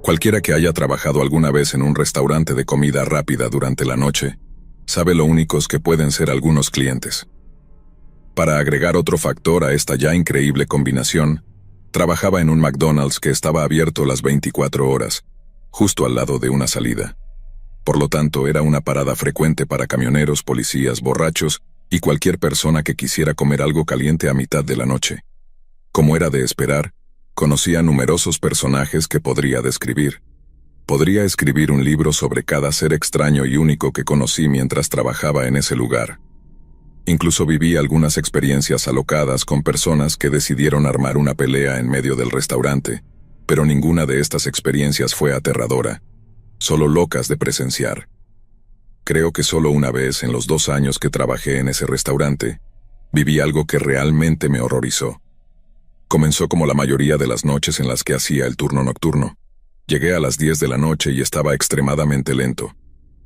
Cualquiera que haya trabajado alguna vez en un restaurante de comida rápida durante la noche, sabe lo únicos que pueden ser algunos clientes. Para agregar otro factor a esta ya increíble combinación, trabajaba en un McDonald's que estaba abierto las 24 horas, justo al lado de una salida. Por lo tanto, era una parada frecuente para camioneros, policías, borrachos y cualquier persona que quisiera comer algo caliente a mitad de la noche. Como era de esperar, conocía numerosos personajes que podría describir. Podría escribir un libro sobre cada ser extraño y único que conocí mientras trabajaba en ese lugar. Incluso viví algunas experiencias alocadas con personas que decidieron armar una pelea en medio del restaurante, pero ninguna de estas experiencias fue aterradora, solo locas de presenciar. Creo que solo una vez en los 2 años que trabajé en ese restaurante, viví algo que realmente me horrorizó. Comenzó como la mayoría de las noches en las que hacía el turno nocturno. Llegué a las 10 de la noche y estaba extremadamente lento.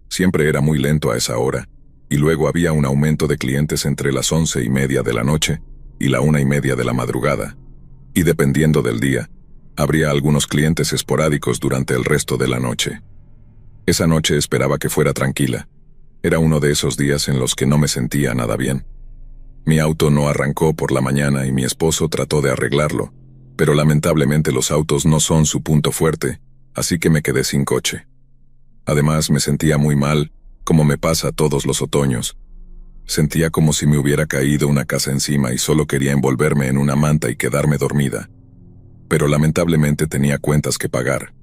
Siempre era muy lento a esa hora, y luego había un aumento de clientes entre las 11:30 de la noche y la 1:30 de la madrugada. Y dependiendo del día, habría algunos clientes esporádicos durante el resto de la noche. Esa noche esperaba que fuera tranquila. Era uno de esos días en los que no me sentía nada bien. Mi auto no arrancó por la mañana y mi esposo trató de arreglarlo, pero lamentablemente los autos no son su punto fuerte, así que me quedé sin coche. Además, me sentía muy mal, como me pasa todos los otoños. Sentía como si me hubiera caído una casa encima y solo quería envolverme en una manta y quedarme dormida. Pero lamentablemente tenía cuentas que pagar,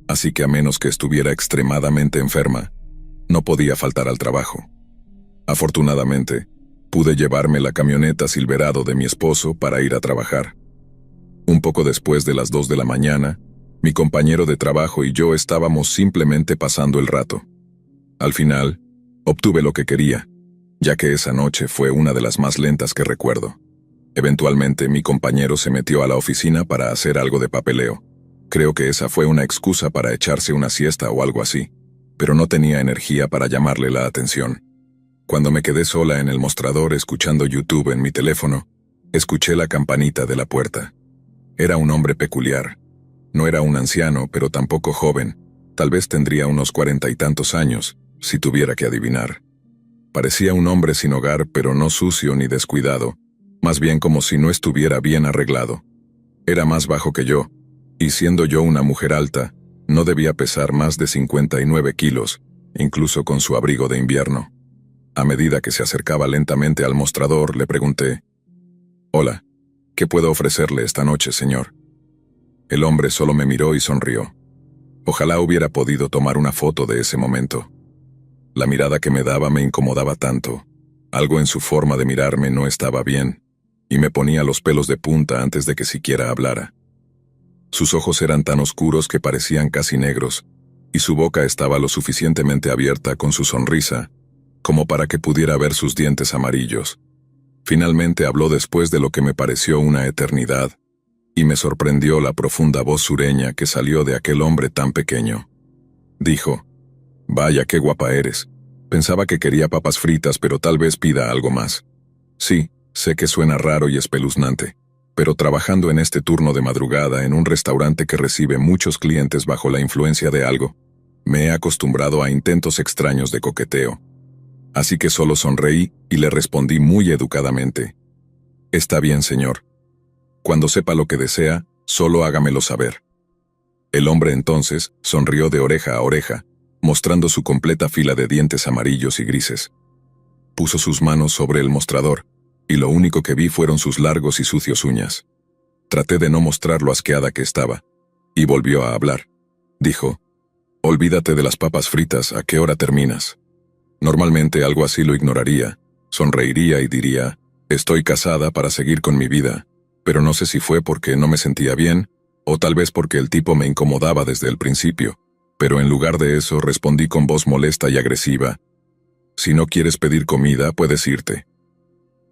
así que a menos que estuviera extremadamente enferma, no podía faltar al trabajo. Afortunadamente, pude llevarme la camioneta Silverado de mi esposo para ir a trabajar. Un poco después de las 2 de la mañana, mi compañero de trabajo y yo estábamos simplemente pasando el rato. Al final, obtuve lo que quería, ya que esa noche fue una de las más lentas que recuerdo. Eventualmente, mi compañero se metió a la oficina para hacer algo de papeleo. Creo que esa fue una excusa para echarse una siesta o algo así, pero no tenía energía para llamarle la atención. Cuando me quedé sola en el mostrador escuchando YouTube en mi teléfono, escuché la campanita de la puerta. Era un hombre peculiar. No era un anciano, pero tampoco joven. Tal vez tendría unos 40 y tantos años, si tuviera que adivinar. Parecía un hombre sin hogar, pero no sucio ni descuidado, más bien como si no estuviera bien arreglado. Era más bajo que yo, y siendo yo una mujer alta, no debía pesar más de 59 kilos, incluso con su abrigo de invierno. A medida que se acercaba lentamente al mostrador, le pregunté: «Hola, ¿qué puedo ofrecerle esta noche, señor?». El hombre solo me miró y sonrió. Ojalá hubiera podido tomar una foto de ese momento. La mirada que me daba me incomodaba tanto. Algo en su forma de mirarme no estaba bien, y me ponía los pelos de punta antes de que siquiera hablara. Sus ojos eran tan oscuros que parecían casi negros, y su boca estaba lo suficientemente abierta con su sonrisa, como para que pudiera ver sus dientes amarillos. Finalmente habló después de lo que me pareció una eternidad, y me sorprendió la profunda voz sureña que salió de aquel hombre tan pequeño. Dijo: «Vaya, qué guapa eres. Pensaba que quería papas fritas, pero tal vez pida algo más. Sí, sé que suena raro y espeluznante, pero trabajando en este turno de madrugada en un restaurante que recibe muchos clientes bajo la influencia de algo, me he acostumbrado a intentos extraños de coqueteo. Así que solo sonreí y le respondí muy educadamente: «Está bien, señor. Cuando sepa lo que desea, solo hágamelo saber». El hombre entonces sonrió de oreja a oreja, mostrando su completa fila de dientes amarillos y grises. Puso sus manos sobre el mostrador, y lo único que vi fueron sus largos y sucios uñas. Traté de no mostrar lo asqueada que estaba, y volvió a hablar. Dijo: «Olvídate de las papas fritas, ¿a qué hora terminas?». Normalmente algo así lo ignoraría, sonreiría y diría: «Estoy casada para seguir con mi vida», pero no sé si fue porque no me sentía bien, o tal vez porque el tipo me incomodaba desde el principio, pero en lugar de eso respondí con voz molesta y agresiva: «Si no quieres pedir comida, puedes irte».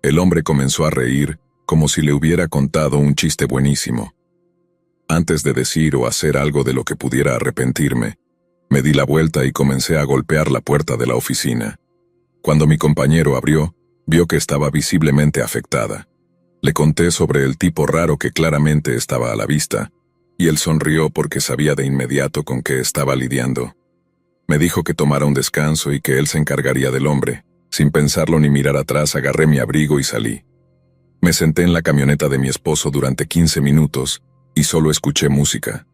El hombre comenzó a reír, como si le hubiera contado un chiste buenísimo. Antes de decir o hacer algo de lo que pudiera arrepentirme, me di la vuelta y comencé a golpear la puerta de la oficina. Cuando mi compañero abrió, vio que estaba visiblemente afectada. Le conté sobre el tipo raro que claramente estaba a la vista, y él sonrió porque sabía de inmediato con qué estaba lidiando. Me dijo que tomara un descanso y que él se encargaría del hombre. Sin pensarlo ni mirar atrás, agarré mi abrigo y salí. Me senté en la camioneta de mi esposo durante 15 minutos y solo escuché música.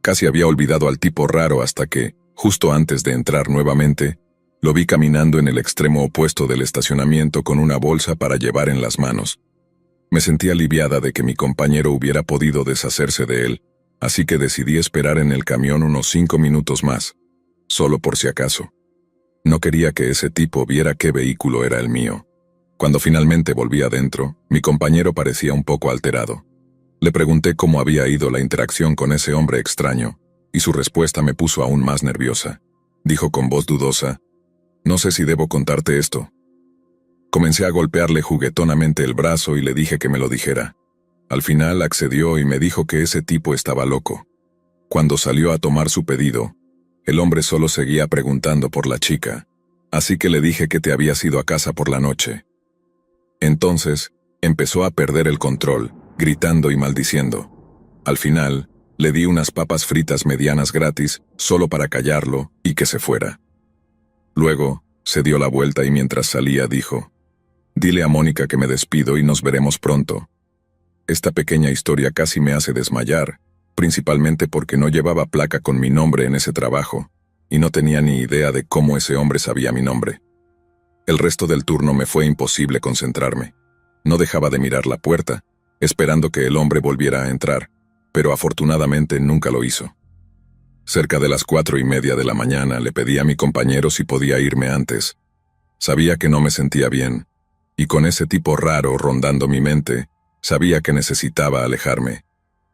Casi había olvidado al tipo raro hasta que, justo antes de entrar nuevamente, lo vi caminando en el extremo opuesto del estacionamiento con una bolsa para llevar en las manos. Me sentí aliviada de que mi compañero hubiera podido deshacerse de él, así que decidí esperar en el camión unos 5 minutos más, solo por si acaso. No quería que ese tipo viera qué vehículo era el mío. Cuando finalmente volví adentro, mi compañero parecía un poco alterado. Le pregunté cómo había ido la interacción con ese hombre extraño, y su respuesta me puso aún más nerviosa. Dijo con voz dudosa: «No sé si debo contarte esto». Comencé a golpearle juguetonamente el brazo y le dije que me lo dijera. Al final accedió y me dijo que ese tipo estaba loco. Cuando salió a tomar su pedido, el hombre solo seguía preguntando por la chica, así que le dije que te habías ido a casa por la noche. Entonces, empezó a perder el control, gritando y maldiciendo. Al final, le di unas papas fritas medianas gratis, solo para callarlo y que se fuera. Luego, se dio la vuelta y mientras salía dijo: «Dile a Mónica que me despido y nos veremos pronto». Esta pequeña historia casi me hace desmayar, principalmente porque no llevaba placa con mi nombre en ese trabajo, y no tenía ni idea de cómo ese hombre sabía mi nombre. El resto del turno me fue imposible concentrarme. No dejaba de mirar la puerta, esperando que el hombre volviera a entrar, pero afortunadamente nunca lo hizo. Cerca de las 4:30 de la mañana le pedí a mi compañero si podía irme antes. Sabía que no me sentía bien, y con ese tipo raro rondando mi mente, sabía que necesitaba alejarme.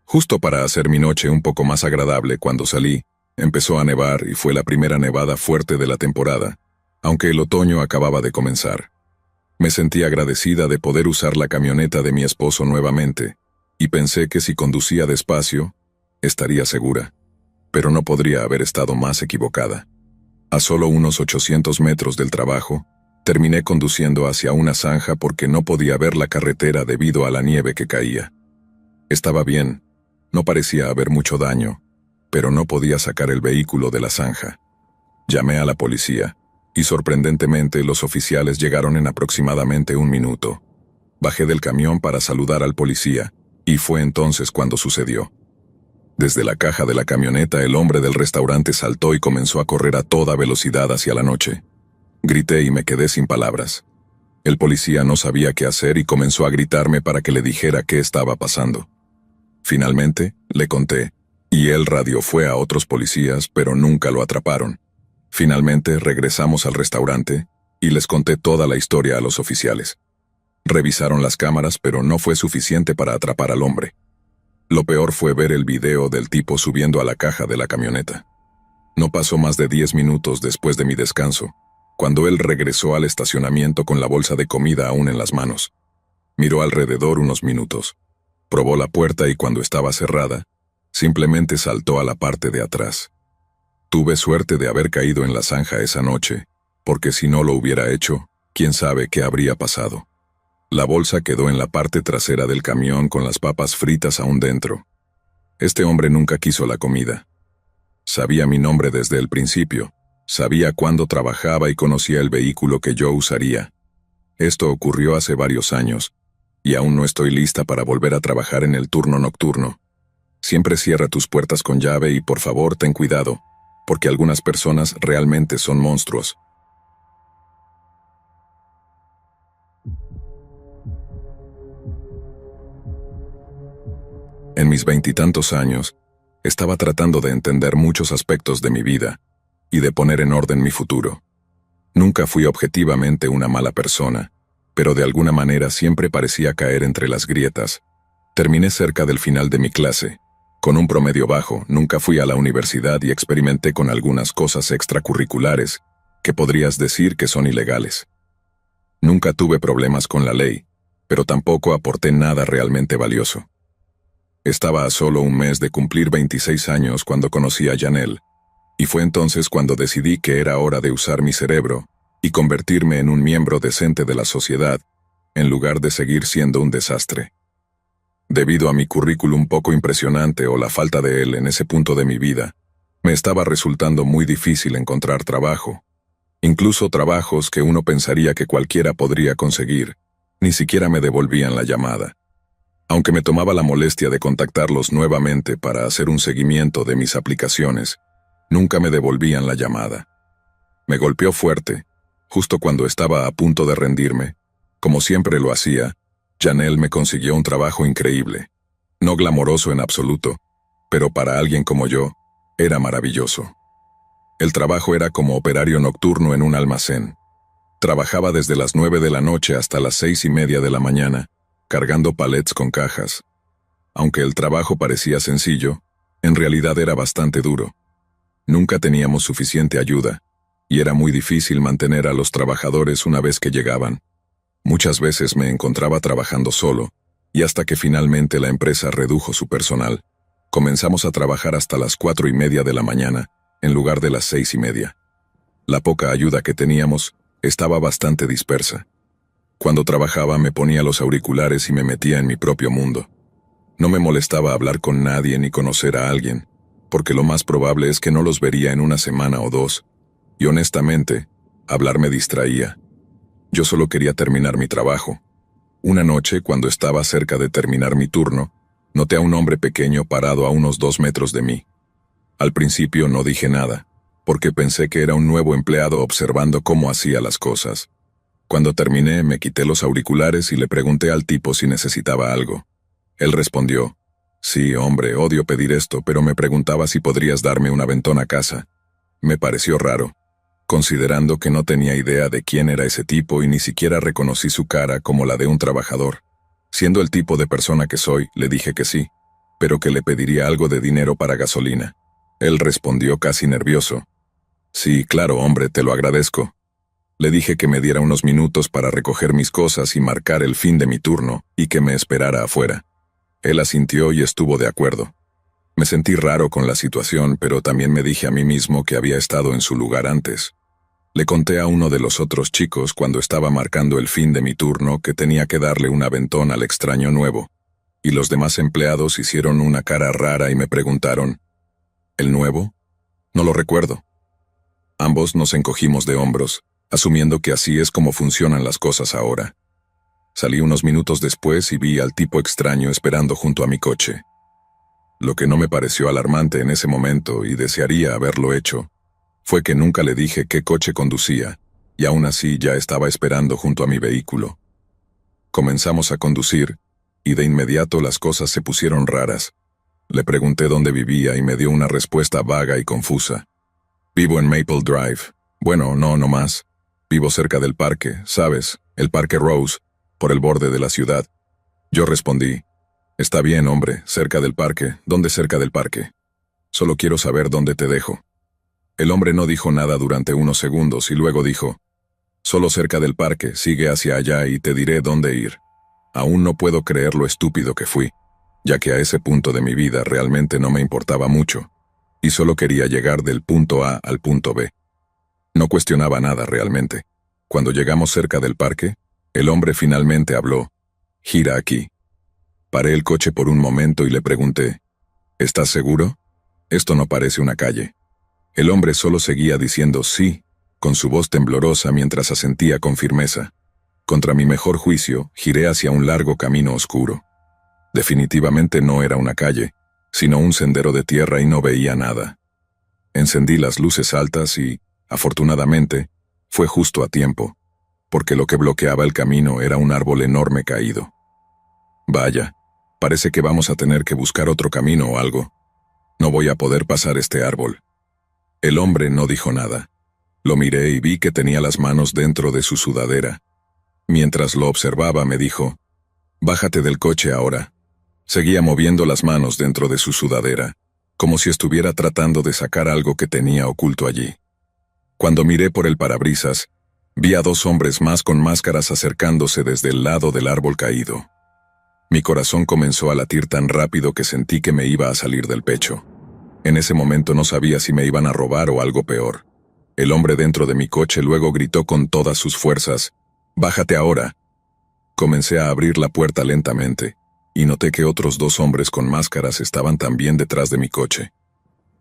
Justo para hacer mi noche un poco más agradable, cuando salí, empezó a nevar y fue la primera nevada fuerte de la temporada, aunque el otoño acababa de comenzar. Me sentí agradecida de poder usar la camioneta de mi esposo nuevamente, y pensé que si conducía despacio, estaría segura. Pero no podría haber estado más equivocada. A solo unos 800 metros del trabajo, terminé conduciendo hacia una zanja porque no podía ver la carretera debido a la nieve que caía. Estaba bien, no parecía haber mucho daño, pero no podía sacar el vehículo de la zanja. Llamé a la policía, y sorprendentemente los oficiales llegaron en aproximadamente 1 minuto. Bajé del camión para saludar al policía, y fue entonces cuando sucedió. Desde la caja de la camioneta el hombre del restaurante saltó y comenzó a correr a toda velocidad hacia la noche. Grité y me quedé sin palabras. El policía no sabía qué hacer y comenzó a gritarme para que le dijera qué estaba pasando. Finalmente, le conté, y el radio fue a otros policías, pero nunca lo atraparon. Finalmente, regresamos al restaurante, y les conté toda la historia a los oficiales. Revisaron las cámaras, pero no fue suficiente para atrapar al hombre. Lo peor fue ver el video del tipo subiendo a la caja de la camioneta. No pasó más de 10 minutos después de mi descanso, cuando él regresó al estacionamiento con la bolsa de comida aún en las manos. Miró alrededor unos minutos. Probó la puerta y cuando estaba cerrada, simplemente saltó a la parte de atrás. Tuve suerte de haber caído en la zanja esa noche, porque si no lo hubiera hecho, quién sabe qué habría pasado. La bolsa quedó en la parte trasera del camión con las papas fritas aún dentro. Este hombre nunca quiso la comida. Sabía mi nombre desde el principio, sabía cuándo trabajaba y conocía el vehículo que yo usaría. Esto ocurrió hace varios años, y aún no estoy lista para volver a trabajar en el turno nocturno. Siempre cierra tus puertas con llave y por favor ten cuidado, porque algunas personas realmente son monstruos. En mis 20 y tantos años, estaba tratando de entender muchos aspectos de mi vida y de poner en orden mi futuro. Nunca fui objetivamente una mala persona, pero de alguna manera siempre parecía caer entre las grietas. Terminé cerca del final de mi clase. Con un promedio bajo, nunca fui a la universidad y experimenté con algunas cosas extracurriculares que podrías decir que son ilegales. Nunca tuve problemas con la ley, pero tampoco aporté nada realmente valioso. Estaba a solo un mes de cumplir 26 años cuando conocí a Janelle, y fue entonces cuando decidí que era hora de usar mi cerebro y convertirme en un miembro decente de la sociedad, en lugar de seguir siendo un desastre. Debido a mi currículum poco impresionante o la falta de él en ese punto de mi vida, me estaba resultando muy difícil encontrar trabajo. Incluso trabajos que uno pensaría que cualquiera podría conseguir, ni siquiera me devolvían la llamada. Aunque me tomaba la molestia de contactarlos nuevamente para hacer un seguimiento de mis aplicaciones, nunca me devolvían la llamada. Me golpeó fuerte, justo cuando estaba a punto de rendirme. Como siempre lo hacía, Janelle me consiguió un trabajo increíble. No glamoroso en absoluto, pero para alguien como yo, era maravilloso. El trabajo era como operario nocturno en un almacén. Trabajaba desde las 9 de la noche hasta las 6:30 de la mañana, cargando palets con cajas. Aunque el trabajo parecía sencillo, en realidad era bastante duro. Nunca teníamos suficiente ayuda, y era muy difícil mantener a los trabajadores una vez que llegaban. Muchas veces me encontraba trabajando solo, y hasta que finalmente la empresa redujo su personal, comenzamos a trabajar hasta las 4:30 de la mañana, en lugar de las 6:30. La poca ayuda que teníamos estaba bastante dispersa. Cuando trabajaba me ponía los auriculares y me metía en mi propio mundo. No me molestaba hablar con nadie ni conocer a alguien, porque lo más probable es que no los vería en una semana o dos, y honestamente, hablar me distraía. Yo solo quería terminar mi trabajo. Una noche, cuando estaba cerca de terminar mi turno, noté a un hombre pequeño parado a unos 2 metros de mí. Al principio no dije nada, porque pensé que era un nuevo empleado observando cómo hacía las cosas. Cuando terminé, me quité los auriculares y le pregunté al tipo si necesitaba algo. Él respondió: «Sí, hombre, odio pedir esto, pero me preguntaba si podrías darme un aventón a casa». Me pareció raro, considerando que no tenía idea de quién era ese tipo y ni siquiera reconocí su cara como la de un trabajador. Siendo el tipo de persona que soy, le dije que sí, pero que le pediría algo de dinero para gasolina. Él respondió casi nervioso: «Sí, claro, hombre, te lo agradezco». Le dije que me diera unos minutos para recoger mis cosas y marcar el fin de mi turno, y que me esperara afuera. Él asintió y estuvo de acuerdo. Me sentí raro con la situación, pero también me dije a mí mismo que había estado en su lugar antes. Le conté a uno de los otros chicos cuando estaba marcando el fin de mi turno que tenía que darle un aventón al extraño nuevo, y los demás empleados hicieron una cara rara y me preguntaron: «¿El nuevo? No lo recuerdo». Ambos nos encogimos de hombros, asumiendo que así es como funcionan las cosas ahora. Salí unos minutos después y vi al tipo extraño esperando junto a mi coche. Lo que no me pareció alarmante en ese momento, y desearía haberlo hecho, fue que nunca le dije qué coche conducía, y aún así ya estaba esperando junto a mi vehículo. Comenzamos a conducir, y de inmediato las cosas se pusieron raras. Le pregunté dónde vivía y me dio una respuesta vaga y confusa. «Vivo en Maple Drive». «Bueno, no más. Vivo cerca del parque, ¿sabes? El Parque Rose, por el borde de la ciudad». Yo respondí: «Está bien, hombre, cerca del parque. ¿Dónde cerca del parque? Solo quiero saber dónde te dejo». El hombre no dijo nada durante unos segundos y luego dijo: «Solo cerca del parque, sigue hacia allá y te diré dónde ir». Aún no puedo creer lo estúpido que fui, ya que a ese punto de mi vida realmente no me importaba mucho, y solo quería llegar del punto A al punto B. No cuestionaba nada realmente. Cuando llegamos cerca del parque, el hombre finalmente habló: «Gira aquí». Paré el coche por un momento y le pregunté: «¿Estás seguro? Esto no parece una calle». El hombre solo seguía diciendo sí, con su voz temblorosa mientras asentía con firmeza. Contra mi mejor juicio, giré hacia un largo camino oscuro. Definitivamente no era una calle, sino un sendero de tierra y no veía nada. Encendí las luces altas y, afortunadamente, fue justo a tiempo, porque lo que bloqueaba el camino era un árbol enorme caído. Vaya, parece que vamos a tener que buscar otro camino o algo. No voy a poder pasar este árbol. El hombre no dijo nada. Lo miré y vi que tenía las manos dentro de su sudadera. Mientras lo observaba me dijo: «Bájate del coche ahora». Seguía moviendo las manos dentro de su sudadera, como si estuviera tratando de sacar algo que tenía oculto allí. Cuando miré por el parabrisas, vi a 2 hombres más con máscaras acercándose desde el lado del árbol caído. Mi corazón comenzó a latir tan rápido que sentí que me iba a salir del pecho. En ese momento no sabía si me iban a robar o algo peor. El hombre dentro de mi coche luego gritó con todas sus fuerzas: «¡Bájate ahora!». Comencé a abrir la puerta lentamente, y noté que otros 2 hombres con máscaras estaban también detrás de mi coche.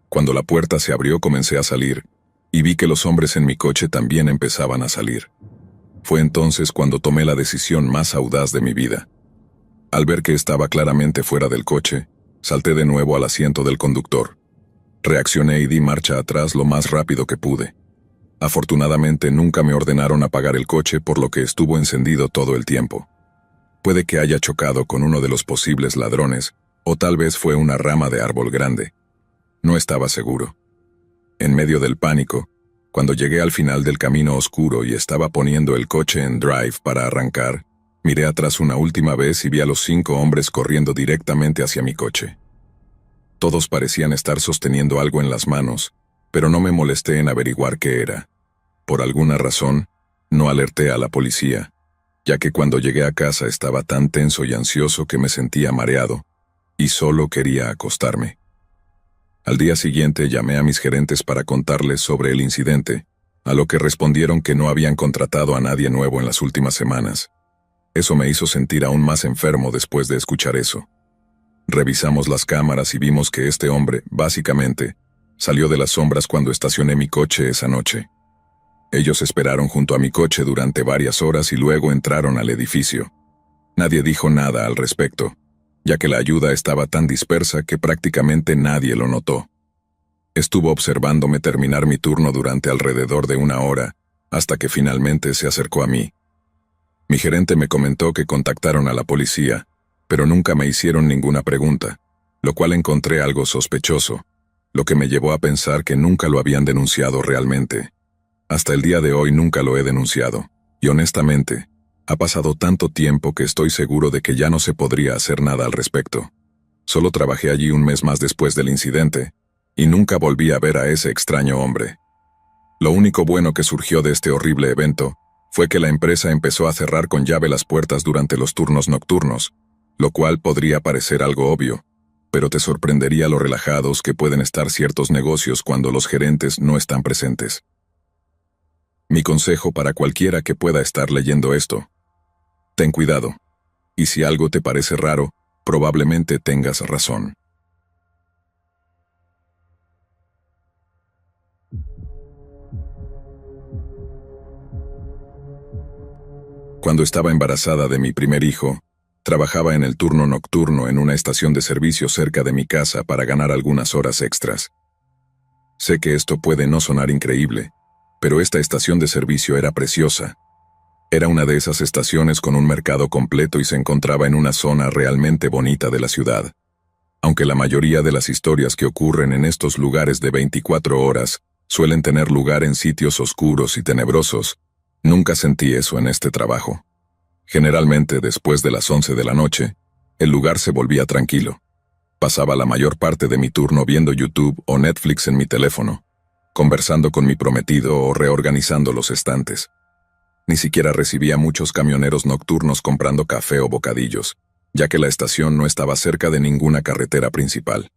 Cuando la puerta se abrió comencé a salir, y vi que los hombres en mi coche también empezaban a salir. Fue entonces cuando tomé la decisión más audaz de mi vida. Al ver que estaba claramente fuera del coche, salté de nuevo al asiento del conductor. Reaccioné y di marcha atrás lo más rápido que pude. Afortunadamente nunca me ordenaron apagar el coche, por lo que estuvo encendido todo el tiempo. Puede que haya chocado con uno de los posibles ladrones, o tal vez fue una rama de árbol grande. No estaba seguro. En medio del pánico, cuando llegué al final del camino oscuro y estaba poniendo el coche en drive para arrancar, miré atrás una última vez y vi a los 5 hombres corriendo directamente hacia mi coche. Todos parecían estar sosteniendo algo en las manos, pero no me molesté en averiguar qué era. Por alguna razón, no alerté a la policía, ya que cuando llegué a casa estaba tan tenso y ansioso que me sentía mareado, y solo quería acostarme. Al día siguiente llamé a mis gerentes para contarles sobre el incidente, a lo que respondieron que no habían contratado a nadie nuevo en las últimas semanas. Eso me hizo sentir aún más enfermo después de escuchar eso. Revisamos las cámaras y vimos que este hombre, básicamente, salió de las sombras cuando estacioné mi coche esa noche. Ellos esperaron junto a mi coche durante varias horas y luego entraron al edificio. Nadie dijo nada al respecto, ya que la ayuda estaba tan dispersa que prácticamente nadie lo notó. Estuvo observándome terminar mi turno durante alrededor de 1 hora, hasta que finalmente se acercó a mí. Mi gerente me comentó que contactaron a la policía, pero nunca me hicieron ninguna pregunta, lo cual encontré algo sospechoso, lo que me llevó a pensar que nunca lo habían denunciado realmente. Hasta el día de hoy nunca lo he denunciado, y honestamente, ha pasado tanto tiempo que estoy seguro de que ya no se podría hacer nada al respecto. Solo trabajé allí 1 mes más después del incidente, y nunca volví a ver a ese extraño hombre. Lo único bueno que surgió de este horrible evento fue que la empresa empezó a cerrar con llave las puertas durante los turnos nocturnos, lo cual podría parecer algo obvio, pero te sorprendería lo relajados que pueden estar ciertos negocios cuando los gerentes no están presentes. Mi consejo para cualquiera que pueda estar leyendo esto: ten cuidado, y si algo te parece raro, probablemente tengas razón. Cuando estaba embarazada de mi primer hijo, trabajaba en el turno nocturno en una estación de servicio cerca de mi casa para ganar algunas horas extras. Sé que esto puede no sonar increíble, pero esta estación de servicio era preciosa. Era una de esas estaciones con un mercado completo y se encontraba en una zona realmente bonita de la ciudad. Aunque la mayoría de las historias que ocurren en estos lugares de 24 horas suelen tener lugar en sitios oscuros y tenebrosos, nunca sentí eso en este trabajo. Generalmente después de las 11 de la noche, el lugar se volvía tranquilo. Pasaba la mayor parte de mi turno viendo YouTube o Netflix en mi teléfono, conversando con mi prometido o reorganizando los estantes. Ni siquiera recibía muchos camioneros nocturnos comprando café o bocadillos, ya que la estación no estaba cerca de ninguna carretera principal.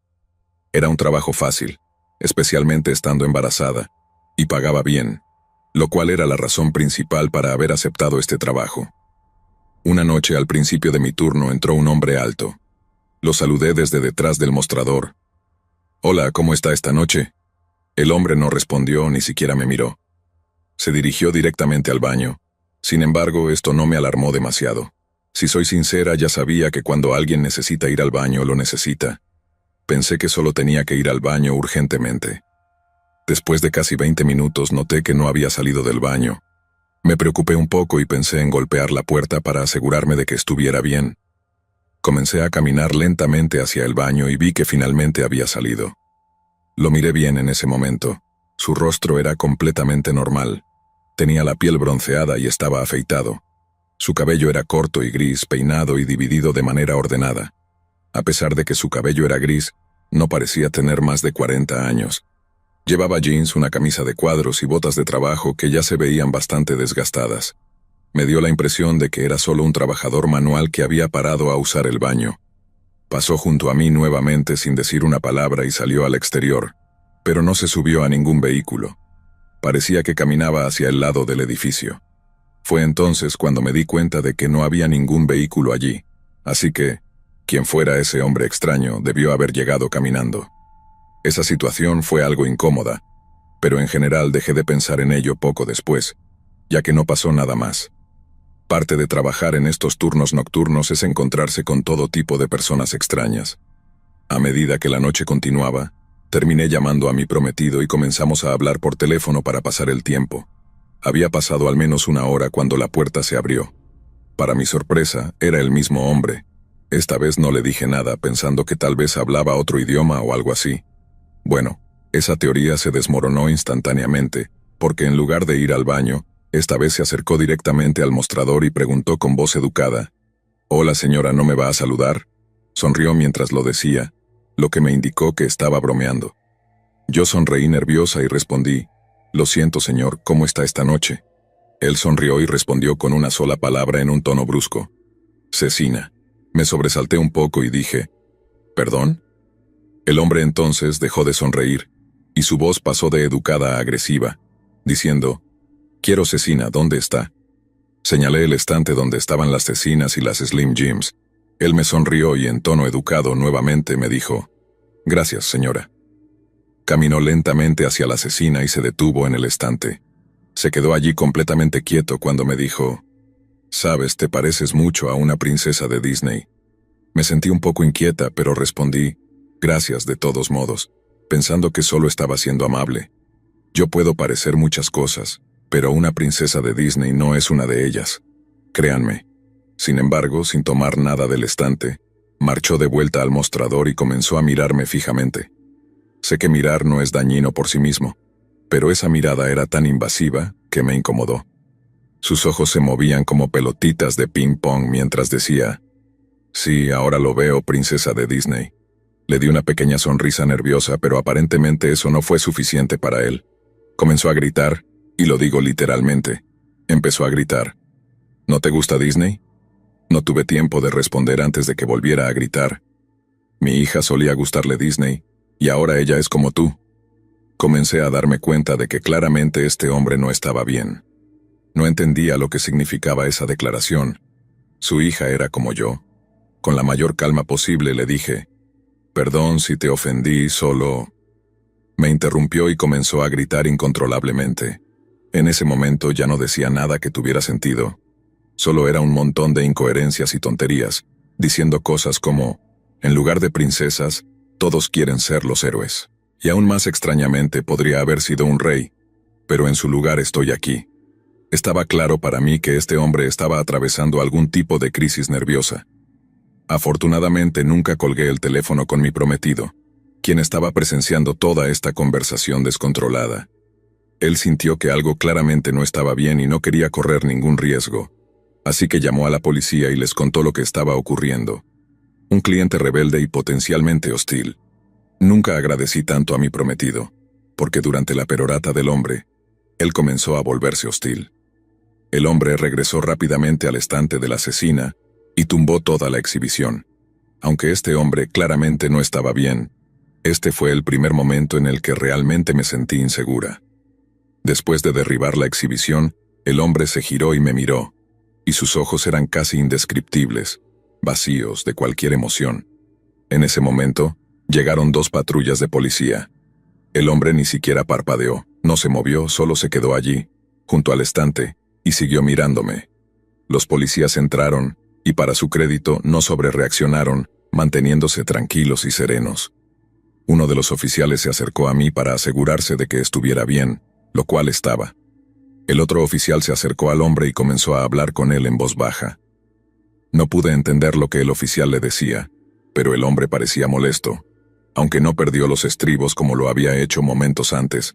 Era un trabajo fácil, especialmente estando embarazada, y pagaba bien, lo cual era la razón principal para haber aceptado este trabajo. Una noche al principio de mi turno entró un hombre alto. Lo saludé desde detrás del mostrador. «Hola, ¿cómo está esta noche?» El hombre no respondió, ni siquiera me miró. Se dirigió directamente al baño. Sin embargo, esto no me alarmó demasiado. Si soy sincera, ya sabía que cuando alguien necesita ir al baño, lo necesita. Pensé que solo tenía que ir al baño urgentemente. Después de casi 20 minutos noté que no había salido del baño. Me preocupé un poco y pensé en golpear la puerta para asegurarme de que estuviera bien. Comencé a caminar lentamente hacia el baño y vi que finalmente había salido. Lo miré bien en ese momento. Su rostro era completamente normal. Tenía la piel bronceada y estaba afeitado. Su cabello era corto y gris, peinado y dividido de manera ordenada. A pesar de que su cabello era gris, no parecía tener más de 40 años. Llevaba jeans, una camisa de cuadros y botas de trabajo que ya se veían bastante desgastadas. Me dio la impresión de que era solo un trabajador manual que había parado a usar el baño. Pasó junto a mí nuevamente sin decir una palabra y salió al exterior, pero no se subió a ningún vehículo. Parecía que caminaba hacia el lado del edificio. Fue entonces cuando me di cuenta de que no había ningún vehículo allí, así que Quien fuera ese hombre extraño debió haber llegado caminando. Esa situación fue algo incómoda, pero en general dejé de pensar en ello poco después, ya que no pasó nada más. Parte de trabajar en estos turnos nocturnos es encontrarse con todo tipo de personas extrañas. A medida que la noche continuaba, terminé llamando a mi prometido y comenzamos a hablar por teléfono para pasar el tiempo. Había pasado al menos una hora cuando la puerta se abrió. Para mi sorpresa, era el mismo hombre. Esta vez no le dije nada, pensando que tal vez hablaba otro idioma o algo así. Bueno, esa teoría se desmoronó instantáneamente, porque en lugar de ir al baño, esta vez se acercó directamente al mostrador y preguntó con voz educada: «Hola señora, ¿no me va a saludar?». Sonrió mientras lo decía, lo que me indicó que estaba bromeando. Yo sonreí nerviosa y respondí: «Lo siento señor, ¿cómo está esta noche?». Él sonrió y respondió con una sola palabra en un tono brusco: «Cecina». Me sobresalté un poco y dije: «¿Perdón?». El hombre entonces dejó de sonreír, y su voz pasó de educada a agresiva, diciendo: «Quiero cecina, ¿dónde está?». Señalé el estante donde estaban las cecinas y las Slim Jims. Él me sonrió y en tono educado nuevamente me dijo: «Gracias, señora». Caminó lentamente hacia la cecina y se detuvo en el estante. Se quedó allí completamente quieto cuando me dijo: «Sabes, te pareces mucho a una princesa de Disney». Me sentí un poco inquieta, pero respondí: «Gracias de todos modos», pensando que solo estaba siendo amable. Yo puedo parecer muchas cosas, pero una princesa de Disney no es una de ellas. Créanme. Sin embargo, sin tomar nada del estante, marchó de vuelta al mostrador y comenzó a mirarme fijamente. Sé que mirar no es dañino por sí mismo, pero esa mirada era tan invasiva que me incomodó. Sus ojos se movían como pelotitas de ping-pong mientras decía: «Sí, ahora lo veo, princesa de Disney». Le di una pequeña sonrisa nerviosa, pero aparentemente eso no fue suficiente para él. Comenzó a gritar, y lo digo literalmente. Empezó a gritar: «¿No te gusta Disney?». No tuve tiempo de responder antes de que volviera a gritar: «Mi hija solía gustarle Disney, y ahora ella es como tú». Comencé a darme cuenta de que claramente este hombre no estaba bien. No entendía lo que significaba esa declaración. Su hija era como yo. Con la mayor calma posible le dije: «Perdón si te ofendí, solo…». Me interrumpió y comenzó a gritar incontrolablemente. En ese momento ya no decía nada que tuviera sentido. Solo era un montón de incoherencias y tonterías, diciendo cosas como: «En lugar de princesas, todos quieren ser los héroes». Y aún más extrañamente podría haber sido un rey, pero en su lugar estoy aquí. Estaba claro para mí que este hombre estaba atravesando algún tipo de crisis nerviosa. Afortunadamente nunca colgué el teléfono con mi prometido, quien estaba presenciando toda esta conversación descontrolada. Él sintió que algo claramente no estaba bien y no quería correr ningún riesgo, así que llamó a la policía y les contó lo que estaba ocurriendo. Un cliente rebelde y potencialmente hostil. Nunca agradecí tanto a mi prometido, porque durante la perorata del hombre, él comenzó a volverse hostil. El hombre regresó rápidamente al estante de la cecina y tumbó toda la exhibición. Aunque este hombre claramente no estaba bien, este fue el primer momento en el que realmente me sentí insegura. Después de derribar la exhibición, el hombre se giró y me miró, y sus ojos eran casi indescriptibles, vacíos de cualquier emoción. En ese momento, llegaron 2 patrullas de policía. El hombre ni siquiera parpadeó, no se movió, solo se quedó allí, junto al estante, y siguió mirándome. Los policías entraron, y para su crédito no sobrereaccionaron, manteniéndose tranquilos y serenos. Uno de los oficiales se acercó a mí para asegurarse de que estuviera bien, lo cual estaba. El otro oficial se acercó al hombre y comenzó a hablar con él en voz baja. No pude entender lo que el oficial le decía, pero el hombre parecía molesto, aunque no perdió los estribos como lo había hecho momentos antes.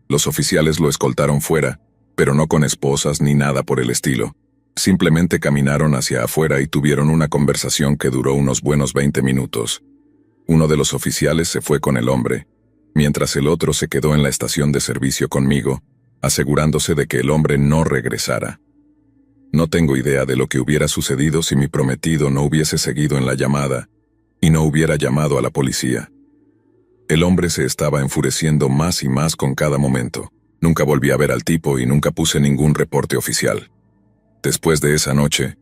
Los oficiales lo escoltaron fuera, pero no con esposas ni nada por el estilo. Simplemente caminaron hacia afuera y tuvieron una conversación que duró unos buenos 20 minutos. Uno de los oficiales se fue con el hombre, mientras el otro se quedó en la estación de servicio conmigo, asegurándose de que el hombre no regresara. No tengo idea de lo que hubiera sucedido si mi prometido no hubiese seguido en la llamada y no hubiera llamado a la policía. El hombre se estaba enfureciendo más y más con cada momento. Nunca volví a ver al tipo y nunca puse ningún reporte oficial. Después de esa noche,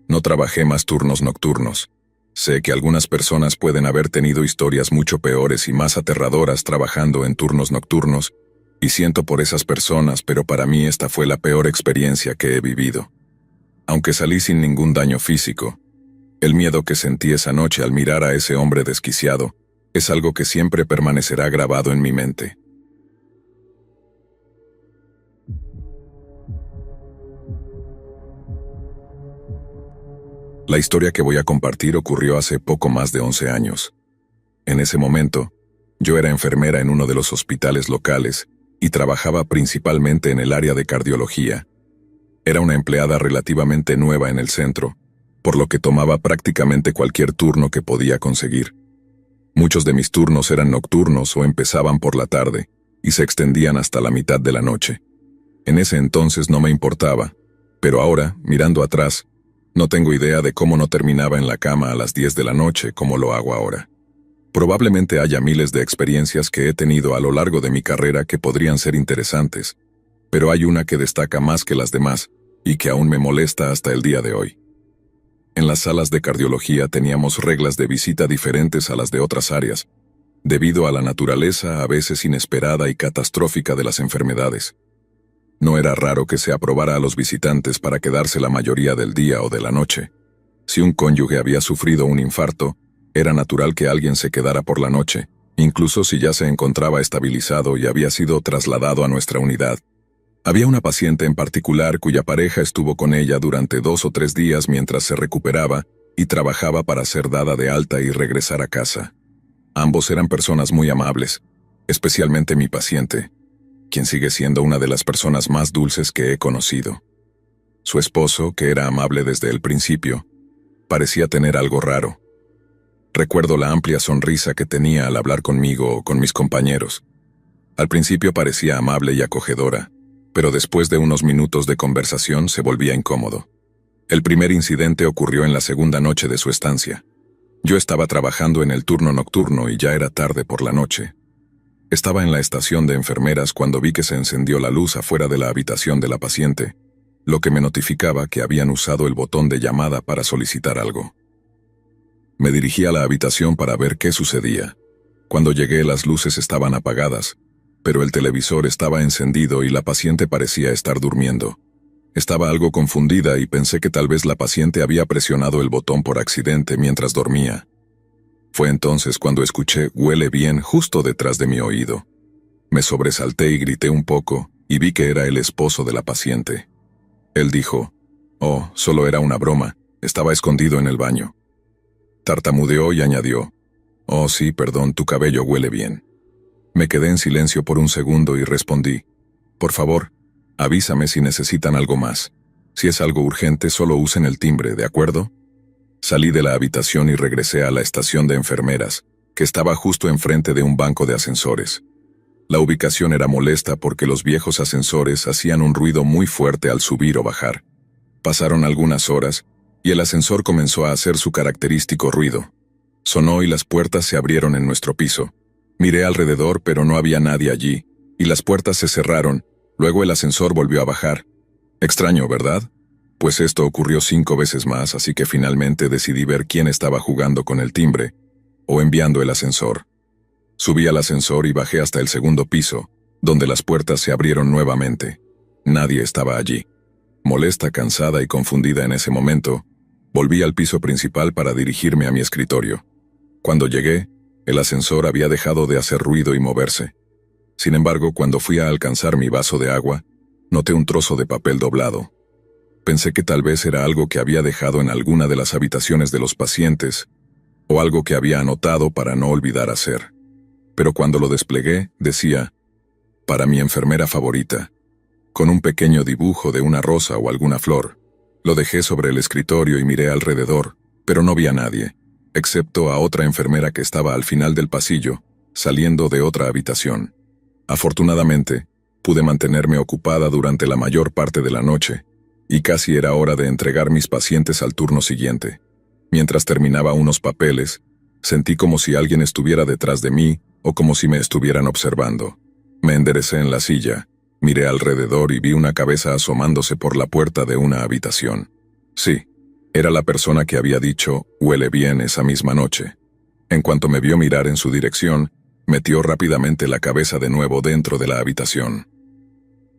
no trabajé más turnos nocturnos. Sé que algunas personas pueden haber tenido historias mucho peores y más aterradoras trabajando en turnos nocturnos, y siento por esas personas, pero para mí esta fue la peor experiencia que he vivido. Aunque salí sin ningún daño físico, el miedo que sentí esa noche al mirar a ese hombre desquiciado es algo que siempre permanecerá grabado en mi mente. La historia que voy a compartir ocurrió hace poco más de 11 años. En ese momento, yo era enfermera en uno de los hospitales locales y trabajaba principalmente en el área de cardiología. Era una empleada relativamente nueva en el centro, por lo que tomaba prácticamente cualquier turno que podía conseguir. Muchos de mis turnos eran nocturnos o empezaban por la tarde y se extendían hasta la mitad de la noche. En ese entonces no me importaba, pero ahora, mirando atrás, no tengo idea de cómo no terminaba en la cama a las 10 de la noche como lo hago ahora. Probablemente haya miles de experiencias que he tenido a lo largo de mi carrera que podrían ser interesantes, pero hay una que destaca más que las demás y que aún me molesta hasta el día de hoy. En las salas de cardiología teníamos reglas de visita diferentes a las de otras áreas, debido a la naturaleza a veces inesperada y catastrófica de las enfermedades. No era raro que se aprobara a los visitantes para quedarse la mayoría del día o de la noche. Si un cónyuge había sufrido un infarto, era natural que alguien se quedara por la noche, incluso si ya se encontraba estabilizado y había sido trasladado a nuestra unidad. Había una paciente en particular cuya pareja estuvo con ella durante 2 o 3 días mientras se recuperaba y trabajaba para ser dada de alta y regresar a casa. Ambos eran personas muy amables, especialmente mi paciente, quien sigue siendo una de las personas más dulces que he conocido. Su esposo, que era amable desde el principio, parecía tener algo raro. Recuerdo la amplia sonrisa que tenía al hablar conmigo o con mis compañeros. Al principio parecía amable y acogedora, pero después de unos minutos de conversación se volvía incómodo. El primer incidente ocurrió en la segunda noche de su estancia. Yo estaba trabajando en el turno nocturno y ya era tarde por la noche. Estaba en la estación de enfermeras cuando vi que se encendió la luz afuera de la habitación de la paciente, lo que me notificaba que habían usado el botón de llamada para solicitar algo. Me dirigí a la habitación para ver qué sucedía. Cuando llegué, las luces estaban apagadas, pero el televisor estaba encendido y la paciente parecía estar durmiendo. Estaba algo confundida y pensé que tal vez la paciente había presionado el botón por accidente mientras dormía. Fue entonces cuando escuché "huele bien" justo detrás de mi oído. Me sobresalté y grité un poco, y vi que era el esposo de la paciente. Él dijo: "Oh, solo era una broma, estaba escondido en el baño". Tartamudeó y añadió: "Oh sí, perdón, tu cabello huele bien". Me quedé en silencio por un segundo y respondí: "Por favor, avísame si necesitan algo más. Si es algo urgente, solo usen el timbre, ¿de acuerdo?". Salí de la habitación y regresé a la estación de enfermeras, que estaba justo enfrente de un banco de ascensores. La ubicación era molesta porque los viejos ascensores hacían un ruido muy fuerte al subir o bajar. Pasaron algunas horas, y el ascensor comenzó a hacer su característico ruido. Sonó y las puertas se abrieron en nuestro piso. Miré alrededor, pero no había nadie allí, y las puertas se cerraron. Luego el ascensor volvió a bajar. Extraño, ¿verdad? Pues esto ocurrió 5 veces más, así que finalmente decidí ver quién estaba jugando con el timbre, o enviando el ascensor. Subí al ascensor y bajé hasta el segundo piso, donde las puertas se abrieron nuevamente. Nadie estaba allí. Molesta, cansada y confundida en ese momento, volví al piso principal para dirigirme a mi escritorio. Cuando llegué, el ascensor había dejado de hacer ruido y moverse. Sin embargo, cuando fui a alcanzar mi vaso de agua, noté un trozo de papel doblado. Pensé que tal vez era algo que había dejado en alguna de las habitaciones de los pacientes, o algo que había anotado para no olvidar hacer. Pero cuando lo desplegué, decía: "Para mi enfermera favorita", con un pequeño dibujo de una rosa o alguna flor. Lo dejé sobre el escritorio y miré alrededor, pero no vi a nadie, excepto a otra enfermera que estaba al final del pasillo, saliendo de otra habitación. Afortunadamente, pude mantenerme ocupada durante la mayor parte de la noche, y casi era hora de entregar mis pacientes al turno siguiente. Mientras terminaba unos papeles, sentí como si alguien estuviera detrás de mí o como si me estuvieran observando. Me enderecé en la silla, miré alrededor y vi una cabeza asomándose por la puerta de una habitación. Sí, Era la persona que había dicho, huele bien esa misma noche. En cuanto me vio mirar en su dirección, metió rápidamente la cabeza de nuevo dentro de la habitación.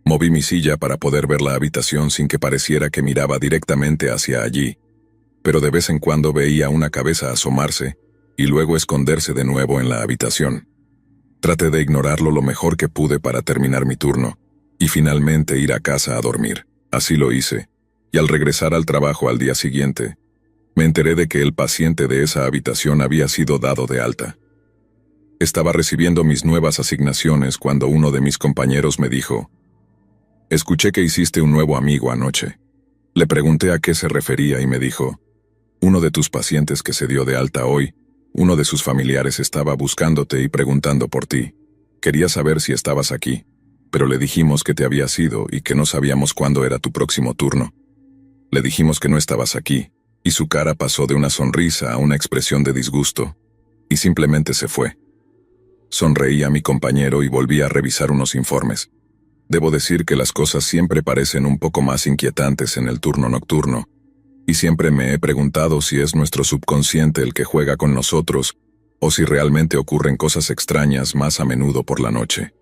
Moví mi silla para poder ver la habitación sin que pareciera que miraba directamente hacia allí, pero de vez en cuando veía una cabeza asomarse y luego esconderse de nuevo en la habitación. Traté de ignorarlo lo mejor que pude para terminar mi turno y finalmente ir a casa a dormir. Así lo hice, y al regresar al trabajo al día siguiente, me enteré de que el paciente de esa habitación había sido dado de alta. Estaba recibiendo mis nuevas asignaciones cuando uno de mis compañeros me dijo: «Escuché que hiciste un nuevo amigo anoche». Le pregunté a qué se refería y me dijo: «Uno de tus pacientes que se dio de alta hoy, uno de sus familiares estaba buscándote y preguntando por ti. Quería saber si estabas aquí, pero le dijimos que te habías ido y que no sabíamos cuándo era tu próximo turno. Le dijimos que no estabas aquí, y su cara pasó de una sonrisa a una expresión de disgusto, y simplemente se fue». Sonreí a mi compañero y volví a revisar unos informes. Debo decir que las cosas siempre parecen un poco más inquietantes en el turno nocturno, y siempre me he preguntado si es nuestro subconsciente el que juega con nosotros, o si realmente ocurren cosas extrañas más a menudo por la noche.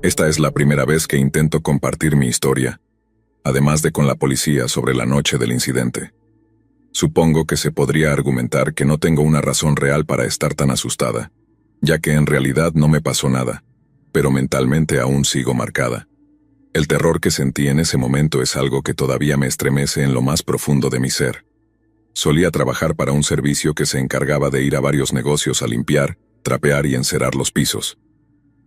Esta es la primera vez que intento compartir mi historia, además de con la policía sobre la noche del incidente. Supongo que se podría argumentar que no tengo una razón real para estar tan asustada, ya que en realidad no me pasó nada, pero mentalmente aún sigo marcada. El terror que sentí en ese momento es algo que todavía me estremece en lo más profundo de mi ser. Solía trabajar para un servicio que se encargaba de ir a varios negocios a limpiar, trapear y encerar los pisos.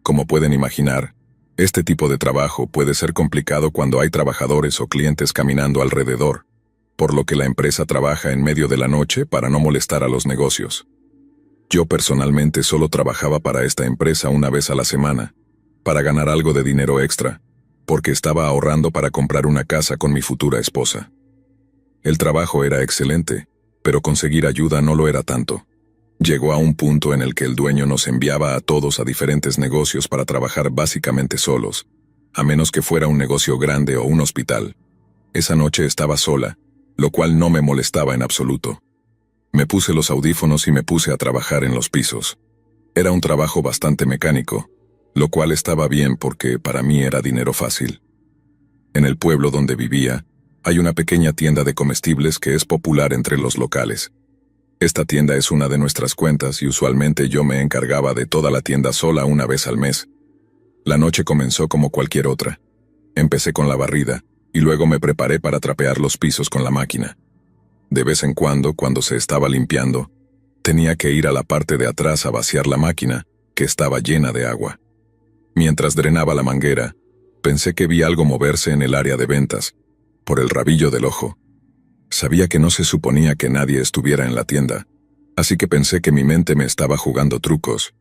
Como pueden imaginar, este tipo de trabajo puede ser complicado cuando hay trabajadores o clientes caminando alrededor, por lo que la empresa trabaja en medio de la noche para no molestar a los negocios. Yo personalmente solo trabajaba para esta empresa una vez a la semana, para ganar algo de dinero extra, porque estaba ahorrando para comprar una casa con mi futura esposa. El trabajo era excelente, pero conseguir ayuda no lo era tanto. Llegó a un punto en el que el dueño nos enviaba a todos a diferentes negocios para trabajar básicamente solos, a menos que fuera un negocio grande o un hospital. Esa noche estaba sola, lo cual no me molestaba en absoluto. Me puse los audífonos y me puse a trabajar en los pisos. Era un trabajo bastante mecánico, lo cual estaba bien porque para mí era dinero fácil. En el pueblo donde vivía, hay una pequeña tienda de comestibles que es popular entre los locales. Esta tienda es una de nuestras cuentas y usualmente yo me encargaba de toda la tienda sola una vez al mes. La noche comenzó como cualquier otra. Empecé con la barrida, y luego me preparé para trapear los pisos con la máquina. De vez en cuando se estaba limpiando, tenía que ir a la parte de atrás a vaciar la máquina, que estaba llena de agua. Mientras drenaba la manguera, pensé que vi algo moverse en el área de ventas, por el rabillo del ojo. Sabía que no se suponía que nadie estuviera en la tienda, así que pensé que mi mente me estaba jugando trucos,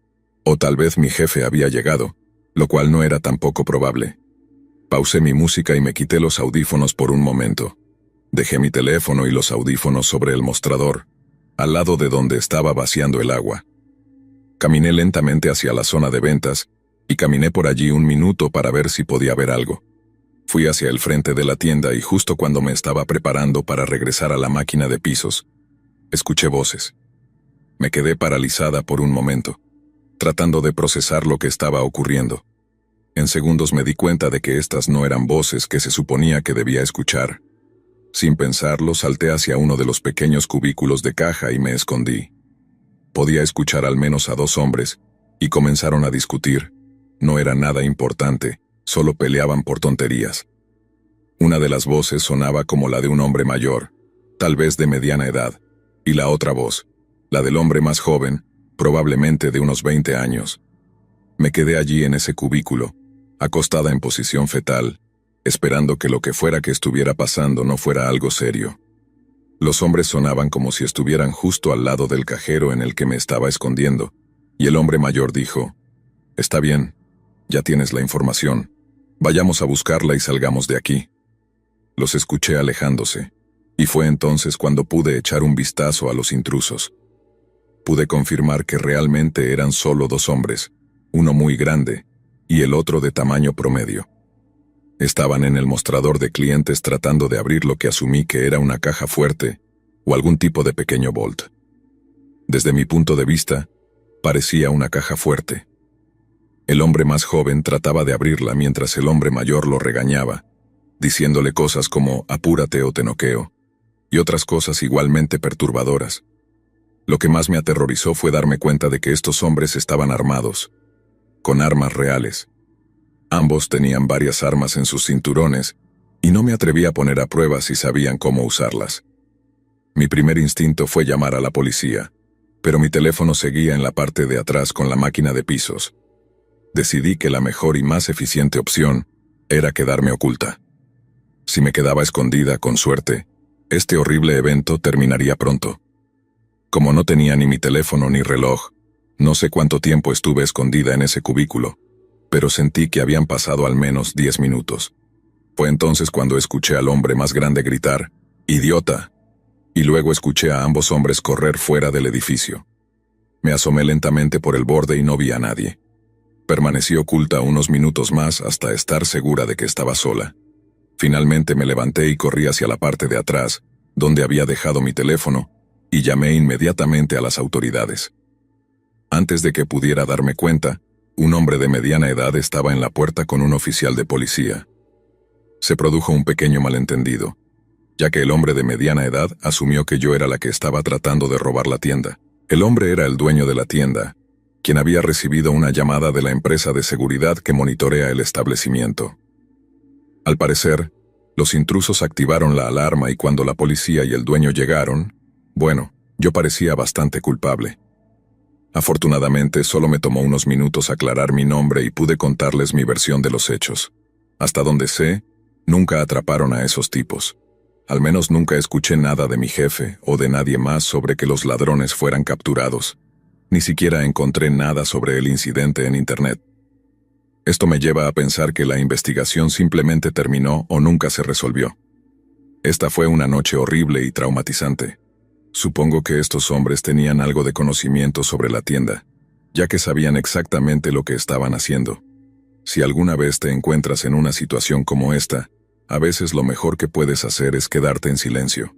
o tal vez mi jefe había llegado, lo cual no era tampoco probable. Pausé mi música y me quité los audífonos por un momento. Dejé mi teléfono y los audífonos sobre el mostrador, al lado de donde estaba vaciando el agua. Caminé lentamente hacia la zona de ventas, y caminé por allí un minuto para ver si podía ver algo. Fui hacia el frente de la tienda y justo cuando me estaba preparando para regresar a la máquina de pisos, escuché voces. Me quedé paralizada por un momento, tratando de procesar lo que estaba ocurriendo. En segundos me di cuenta de que estas no eran voces que se suponía que debía escuchar. Sin pensarlo, salté hacia uno de los pequeños cubículos de caja y me escondí. Podía escuchar al menos a 2 hombres, y comenzaron a discutir. No era nada importante, solo peleaban por tonterías. Una de las voces sonaba como la de un hombre mayor, tal vez de mediana edad, y la otra voz, la del hombre más joven, probablemente de unos 20 años. Me quedé allí en ese cubículo, acostada en posición fetal, esperando que lo que fuera que estuviera pasando no fuera algo serio. Los hombres sonaban como si estuvieran justo al lado del cajero en el que me estaba escondiendo, y el hombre mayor dijo: «Está bien, ya tienes la información. Vayamos a buscarla y salgamos de aquí». Los escuché alejándose, y fue entonces cuando pude echar un vistazo a los intrusos. Pude confirmar que realmente eran solo 2 hombres, uno muy grande, y el otro de tamaño promedio. Estaban en el mostrador de clientes tratando de abrir lo que asumí que era una caja fuerte o algún tipo de pequeño bolt. Desde mi punto de vista, parecía una caja fuerte. El hombre más joven trataba de abrirla mientras el hombre mayor lo regañaba, diciéndole cosas como «apúrate o te noqueo», y otras cosas igualmente perturbadoras. Lo que más me aterrorizó fue darme cuenta de que estos hombres estaban armados, con armas reales. Ambos tenían varias armas en sus cinturones, y no me atreví a poner a prueba si sabían cómo usarlas. Mi primer instinto fue llamar a la policía, pero mi teléfono seguía en la parte de atrás con la máquina de pisos. Decidí que la mejor y más eficiente opción era quedarme oculta. Si me quedaba escondida, con suerte, este horrible evento terminaría pronto. Como no tenía ni mi teléfono ni reloj, no sé cuánto tiempo estuve escondida en ese cubículo, pero sentí que habían pasado al menos 10 minutos. Fue entonces cuando escuché al hombre más grande gritar, «¡Idiota!», y luego escuché a ambos hombres correr fuera del edificio. Me asomé lentamente por el borde y no vi a nadie. Permanecí oculta unos minutos más hasta estar segura de que estaba sola. Finalmente me levanté y corrí hacia la parte de atrás, donde había dejado mi teléfono, y llamé inmediatamente a las autoridades. Antes de que pudiera darme cuenta, un hombre de mediana edad estaba en la puerta con un oficial de policía. Se produjo un pequeño malentendido, ya que el hombre de mediana edad asumió que yo era la que estaba tratando de robar la tienda. El hombre era el dueño de la tienda, quien había recibido una llamada de la empresa de seguridad que monitorea el establecimiento. Al parecer, los intrusos activaron la alarma y cuando la policía y el dueño llegaron, bueno, yo parecía bastante culpable. Afortunadamente, solo me tomó unos minutos aclarar mi nombre y pude contarles mi versión de los hechos. Hasta donde sé, nunca atraparon a esos tipos. Al menos nunca escuché nada de mi jefe o de nadie más sobre que los ladrones fueran capturados. Ni siquiera encontré nada sobre el incidente en Internet. Esto me lleva a pensar que la investigación simplemente terminó o nunca se resolvió. Esta fue una noche horrible y traumatizante. Supongo que estos hombres tenían algo de conocimiento sobre la tienda, ya que sabían exactamente lo que estaban haciendo. Si alguna vez te encuentras en una situación como esta, a veces lo mejor que puedes hacer es quedarte en silencio.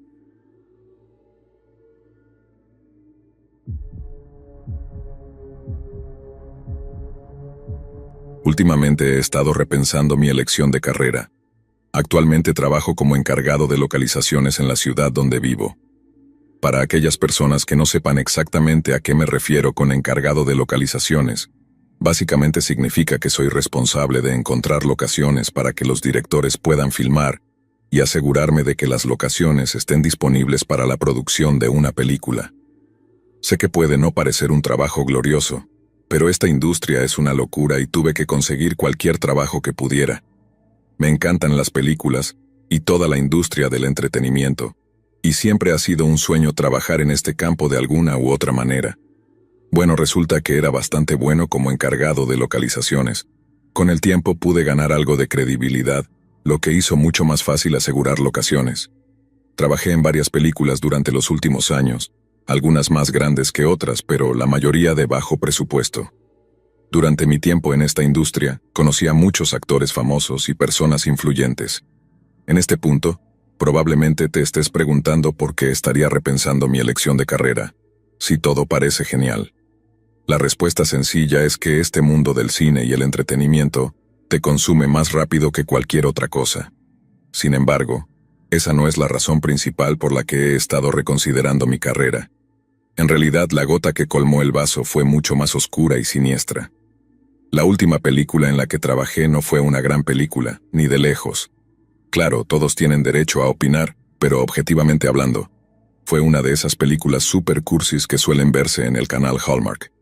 Últimamente he estado repensando mi elección de carrera. Actualmente trabajo como encargado de localizaciones en la ciudad donde vivo. Para aquellas personas que no sepan exactamente a qué me refiero con encargado de localizaciones, básicamente significa que soy responsable de encontrar locaciones para que los directores puedan filmar y asegurarme de que las locaciones estén disponibles para la producción de una película. Sé que puede no parecer un trabajo glorioso, pero esta industria es una locura y tuve que conseguir cualquier trabajo que pudiera. Me encantan las películas y toda la industria del entretenimiento, y siempre ha sido un sueño trabajar en este campo de alguna u otra manera. Bueno, resulta que era bastante bueno como encargado de localizaciones. Con el tiempo pude ganar algo de credibilidad, lo que hizo mucho más fácil asegurar locaciones. Trabajé en varias películas durante los últimos años, algunas más grandes que otras, pero la mayoría de bajo presupuesto. Durante mi tiempo en esta industria, conocí a muchos actores famosos y personas influyentes. En este punto, probablemente te estés preguntando por qué estaría repensando mi elección de carrera, si todo parece genial. La respuesta sencilla es que este mundo del cine y el entretenimiento te consume más rápido que cualquier otra cosa. Sin embargo, esa no es la razón principal por la que he estado reconsiderando mi carrera. En realidad, la gota que colmó el vaso fue mucho más oscura y siniestra. La última película en la que trabajé no fue una gran película, ni de lejos. Claro, todos tienen derecho a opinar, pero objetivamente hablando, fue una de esas películas super cursis que suelen verse en el canal Hallmark.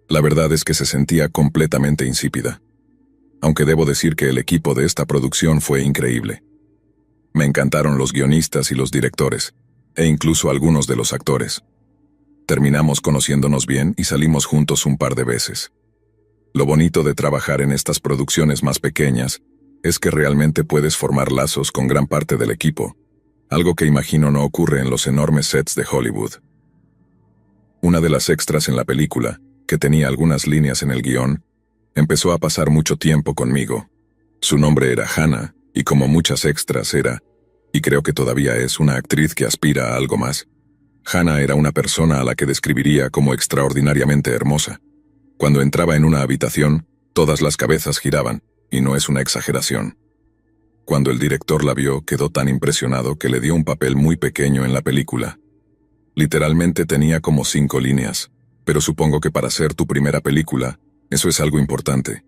La verdad es que se sentía completamente insípida. Aunque debo decir que el equipo de esta producción fue increíble. Me encantaron los guionistas y los directores, e incluso algunos de los actores. Terminamos conociéndonos bien y salimos juntos un par de veces. Lo bonito de trabajar en estas producciones más pequeñas es que realmente puedes formar lazos con gran parte del equipo, algo que imagino no ocurre en los enormes sets de Hollywood. Una de las extras en la película, que tenía algunas líneas en el guión, Empezó a pasar mucho tiempo conmigo. Su nombre era Hannah, y como muchas extras era, y creo que todavía es, una actriz que aspira a algo más. Hannah era una persona a la que describiría como extraordinariamente hermosa. Cuando entraba en una habitación, todas las cabezas giraban, y no es una exageración. Cuando el director la vio, quedó tan impresionado que le dio un papel muy pequeño en la película. Literalmente tenía como 5 líneas, pero supongo que para ser tu primera película, eso es algo importante.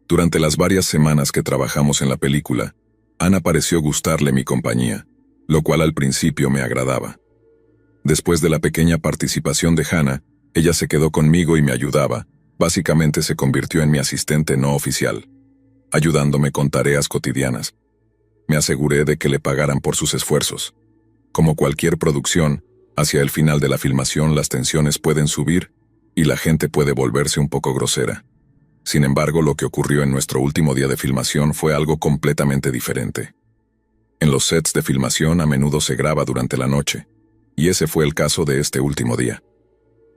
Durante las varias semanas que trabajamos en la película, Ana pareció gustarle mi compañía, lo cual al principio me agradaba. Después de la pequeña participación de Hannah, ella se quedó conmigo y me ayudaba. Básicamente se convirtió en mi asistente no oficial, ayudándome con tareas cotidianas. Me aseguré de que le pagaran por sus esfuerzos. Como cualquier producción, hacia el final de la filmación las tensiones pueden subir y la gente puede volverse un poco grosera. Sin embargo, lo que ocurrió en nuestro último día de filmación fue algo completamente diferente. En los sets de filmación a menudo se graba durante la noche, y ese fue el caso de este último día.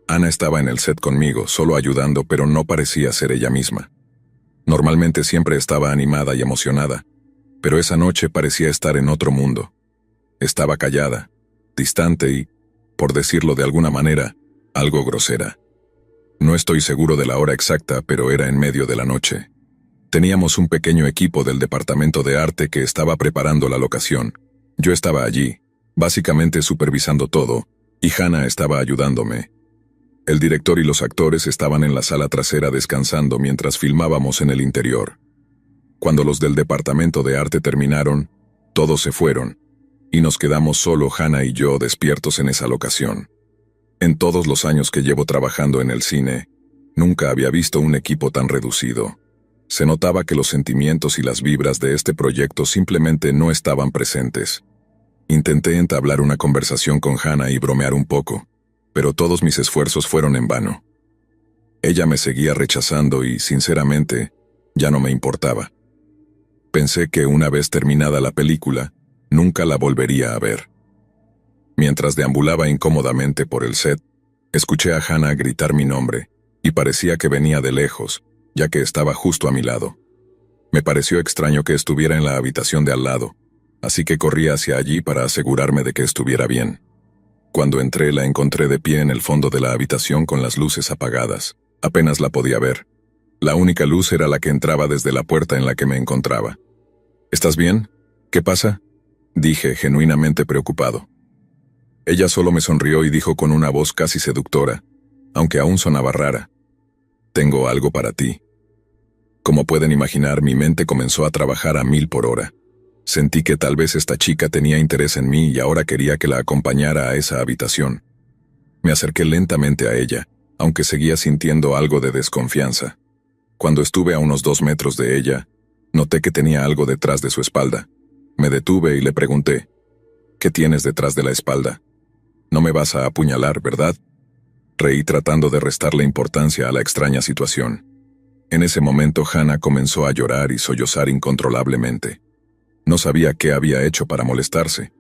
Ana estaba en el set conmigo, solo ayudando, pero no parecía ser ella misma. Normalmente siempre estaba animada y emocionada, pero esa noche parecía estar en otro mundo. Estaba callada, distante y, por decirlo de alguna manera, algo grosera. No estoy seguro de la hora exacta, pero era en medio de la noche. Teníamos un pequeño equipo del departamento de arte que estaba preparando la locación. Yo estaba allí, básicamente supervisando todo, y Hannah estaba ayudándome. El director y los actores estaban en la sala trasera descansando mientras filmábamos en el interior. Cuando los del departamento de arte terminaron, todos se fueron, y nos quedamos solo Hannah y yo despiertos en esa locación. En todos los años que llevo trabajando en el cine, nunca había visto un equipo tan reducido. Se notaba que los sentimientos y las vibras de este proyecto simplemente no estaban presentes. Intenté entablar una conversación con Hannah y bromear un poco, pero todos mis esfuerzos fueron en vano. Ella me seguía rechazando y, sinceramente, ya no me importaba. Pensé que una vez terminada la película, nunca la volvería a ver. Mientras deambulaba incómodamente por el set, escuché a Hannah gritar mi nombre, y parecía que venía de lejos, ya que estaba justo a mi lado. Me pareció extraño que estuviera en la habitación de al lado, así que corrí hacia allí para asegurarme de que estuviera bien. Cuando entré la encontré de pie en el fondo de la habitación con las luces apagadas. Apenas la podía ver. La única luz era la que entraba desde la puerta en la que me encontraba. ¿Estás bien? ¿Qué pasa?, dije, genuinamente preocupado. Ella solo me sonrió y dijo con una voz casi seductora, aunque aún sonaba rara: «Tengo algo para ti». Como pueden imaginar, mi mente comenzó a trabajar a 1000 por hora. Sentí que tal vez esta chica tenía interés en mí y ahora quería que la acompañara a esa habitación. Me acerqué lentamente a ella, aunque seguía sintiendo algo de desconfianza. Cuando estuve a unos 2 metros de ella, noté que tenía algo detrás de su espalda. Me detuve y le pregunté: «¿Qué tienes detrás de la espalda? No me vas a apuñalar, ¿verdad?». Reí tratando de restarle importancia a la extraña situación. En ese momento Hannah comenzó a llorar y sollozar incontrolablemente. No sabía qué había hecho para molestarse.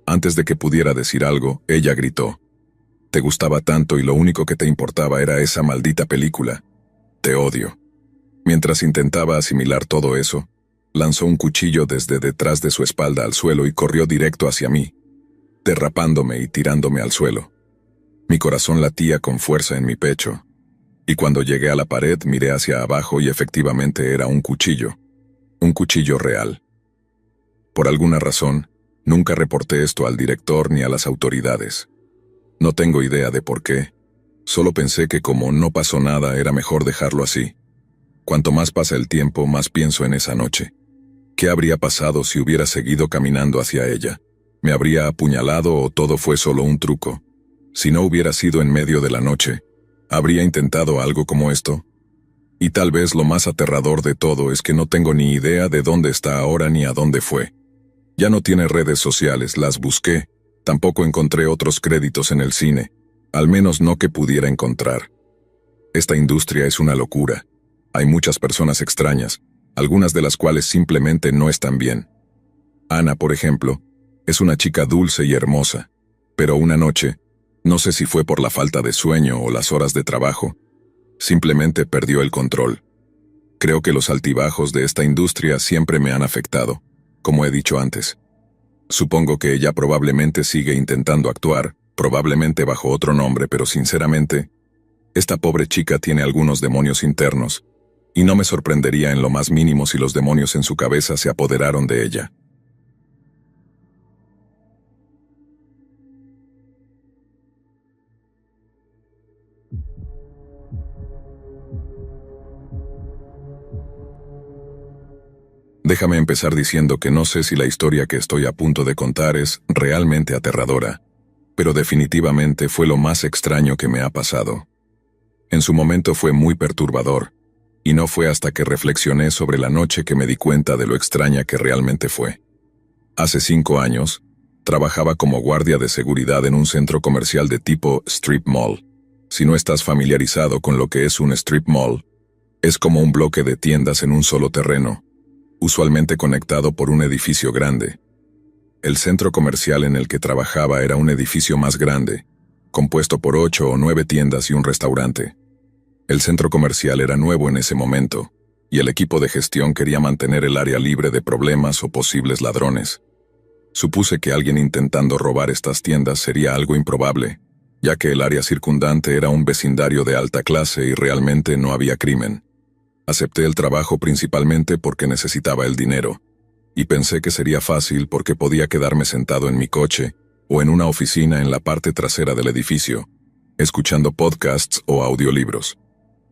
Antes de que pudiera decir algo, ella gritó: «Te gustaba tanto y lo único que te importaba era esa maldita película. Te odio». Mientras intentaba asimilar todo eso, lanzó un cuchillo desde detrás de su espalda al suelo y corrió directo hacia mí, derrapándome y tirándome al suelo. Mi corazón latía con fuerza en mi pecho, y cuando llegué a la pared miré hacia abajo y efectivamente era un cuchillo real. Por alguna razón, nunca reporté esto al director ni a las autoridades. No tengo idea de por qué, solo pensé que como no pasó nada era mejor dejarlo así. Cuanto más pasa el tiempo, más pienso en esa noche. ¿Qué habría pasado si hubiera seguido caminando hacia ella? ¿Me habría apuñalado o todo fue solo un truco? Si no hubiera sido en medio de la noche, ¿habría intentado algo como esto? Y tal vez lo más aterrador de todo es que no tengo ni idea de dónde está ahora ni a dónde fue. Ya no tiene redes sociales, las busqué, tampoco encontré otros créditos en el cine, al menos no que pudiera encontrar. Esta industria es una locura. Hay muchas personas extrañas, algunas de las cuales simplemente no están bien. Ana, por ejemplo, es una chica dulce y hermosa, pero una noche, no sé si fue por la falta de sueño o las horas de trabajo, simplemente perdió el control. Creo que los altibajos de esta industria siempre me han afectado, como he dicho antes. Supongo que ella probablemente sigue intentando actuar, probablemente bajo otro nombre, pero sinceramente, esta pobre chica tiene algunos demonios internos, y no me sorprendería en lo más mínimo si los demonios en su cabeza se apoderaron de ella. Déjame empezar diciendo que no sé si la historia que estoy a punto de contar es realmente aterradora, pero definitivamente fue lo más extraño que me ha pasado. En su momento fue muy perturbador, y no fue hasta que reflexioné sobre la noche que me di cuenta de lo extraña que realmente fue. Hace 5 años, trabajaba como guardia de seguridad en un centro comercial de tipo strip mall. Si no estás familiarizado con lo que es un strip mall, es como un bloque de tiendas en un solo terreno, usualmente conectado por un edificio grande. El centro comercial en el que trabajaba era un edificio más grande, compuesto por 8 o 9 tiendas y un restaurante. El centro comercial era nuevo en ese momento, y el equipo de gestión quería mantener el área libre de problemas o posibles ladrones. Supuse que alguien intentando robar estas tiendas sería algo improbable, ya que el área circundante era un vecindario de alta clase y realmente no había crimen. Acepté el trabajo principalmente porque necesitaba el dinero, y pensé que sería fácil porque podía quedarme sentado en mi coche o en una oficina en la parte trasera del edificio, escuchando podcasts o audiolibros.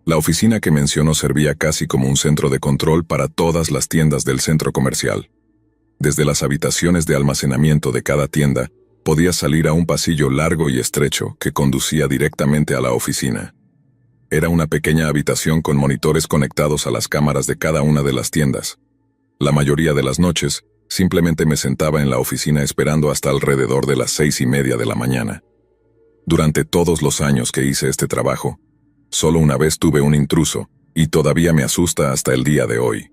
La oficina que menciono servía casi como un centro de control para todas las tiendas del centro comercial. Desde las habitaciones de almacenamiento de cada tienda, podía salir a un pasillo largo y estrecho que conducía directamente a la oficina. Era una pequeña habitación con monitores conectados a las cámaras de cada una de las tiendas. La mayoría de las noches, simplemente me sentaba en la oficina esperando hasta alrededor de las 6:30 de la mañana. Durante todos los años que hice este trabajo, solo una vez tuve un intruso, y todavía me asusta hasta el día de hoy.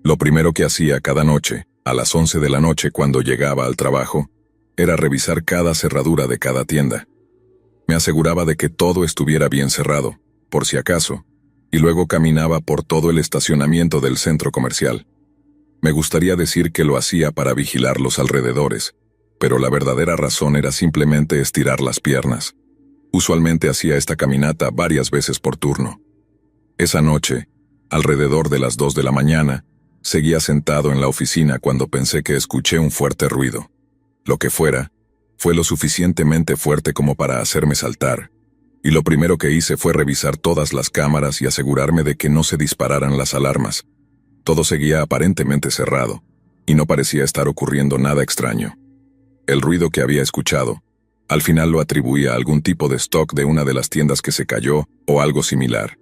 Lo primero que hacía cada noche, a las 11 de la noche cuando llegaba al trabajo, era revisar cada cerradura de cada tienda. Me aseguraba de que todo estuviera bien cerrado, por si acaso, y luego caminaba por todo el estacionamiento del centro comercial. Me gustaría decir que lo hacía para vigilar los alrededores, pero la verdadera razón era simplemente estirar las piernas. Usualmente hacía esta caminata varias veces por turno. Esa noche, alrededor de las 2 de la mañana, seguía sentado en la oficina cuando pensé que escuché un fuerte ruido. Lo que fuera, fue lo suficientemente fuerte como para hacerme saltar, y lo primero que hice fue revisar todas las cámaras y asegurarme de que no se dispararan las alarmas. Todo seguía aparentemente cerrado, y no parecía estar ocurriendo nada extraño. El ruido que había escuchado, al final lo atribuía a algún tipo de stock de una de las tiendas que se cayó o algo similar.